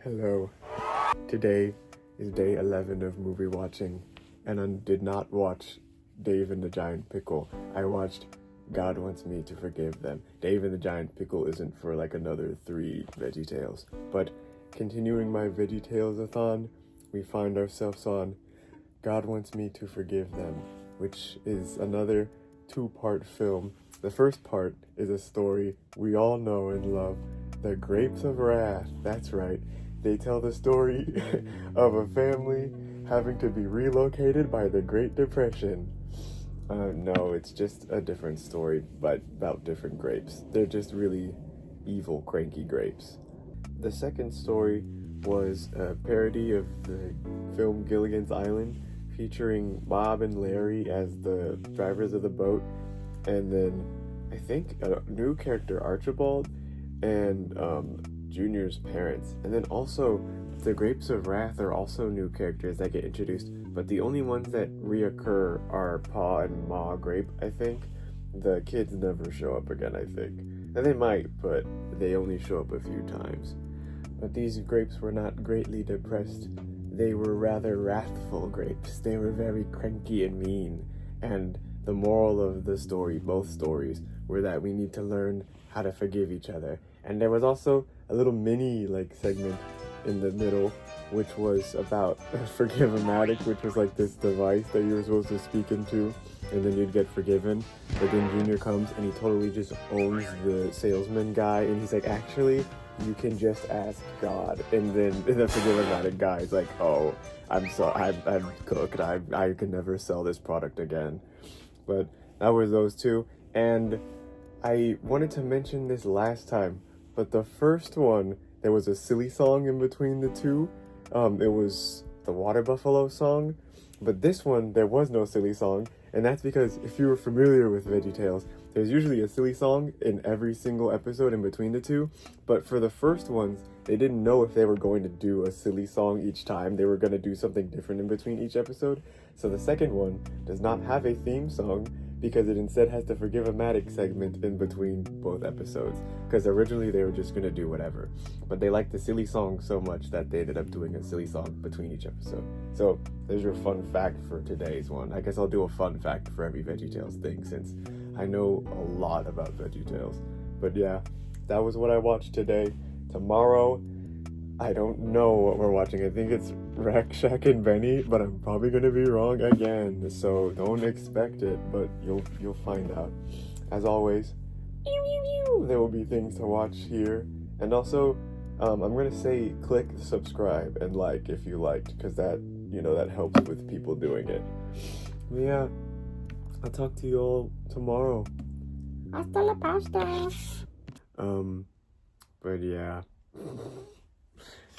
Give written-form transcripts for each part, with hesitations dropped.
Hello. Today is day 11 of movie watching, and I did not watch Dave and the Giant Pickle. I watched God Wants Me to Forgive Them. Dave and the Giant Pickle isn't for like another 3 VeggieTales. But continuing my VeggieTales-a-thon, we find ourselves on God Wants Me to Forgive Them, which is another 2-part film. The first part is a story we all know and love, The Grapes of Wrath. That's right. They tell the story of a family having to be relocated by the Great Depression. No, it's just a different story, but about different grapes. They're just really evil, cranky grapes. The second story was a parody of the film Gilligan's Island, featuring Bob and Larry as the drivers of the boat, and then I think a new character, Archibald, and Junior's parents. And then also the Grapes of Wrath are also new characters that get introduced, but the only ones that reoccur are Pa and Ma Grape, I think. The kids never show up again, I think. And they might, but they only show up a few times. But these grapes were not greatly depressed. They were rather wrathful grapes. They were very cranky and mean. And the moral of the story, both stories, were that we need to learn how to forgive each other. And there was also a little mini segment in the middle, which was about Forgive-O-Matic, which was like this device that you were supposed to speak into, and then you'd get forgiven. But then Junior comes and he totally just owns the salesman guy, and he's like, actually, you can just ask God. And then the Forgive-O-Matic guy is like, oh, I'm cooked. I can never sell this product again. But that was those two. And I wanted to mention this last time, but the first one, there was a silly song in between the two. It was the Water Buffalo song. But this one, there was no silly song. And that's because if you were familiar with VeggieTales, there's usually a silly song in every single episode in between the two. But for the first ones, they didn't know if they were going to do a silly song each time. They were going to do something different in between each episode. So the second one does not have a theme song, because it instead has the Forgive-O-Matic segment in between both episodes. Because originally they were just going to do whatever. But they liked the silly song so much that they ended up doing a silly song between each episode. So there's your fun fact for today's one. I guess I'll do a fun fact for every VeggieTales thing, since I know a lot about VeggieTales. But yeah, that was what I watched today. Tomorrow, I don't know what we're watching. I think it's Rack, Shack, and Benny, but I'm probably gonna be wrong again. So don't expect it, but you'll find out. As always, there will be things to watch here, and also I'm gonna say click subscribe and like if you liked, because that that helps with people doing it. But yeah, I'll talk to you all tomorrow. Hasta la pasta. But yeah.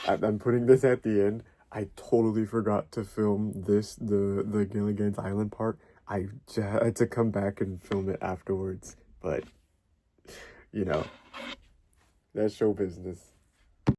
I'm putting this at the end. I totally forgot to film the Gilligan's Island part. I had to come back and film it afterwards. But, that's show business.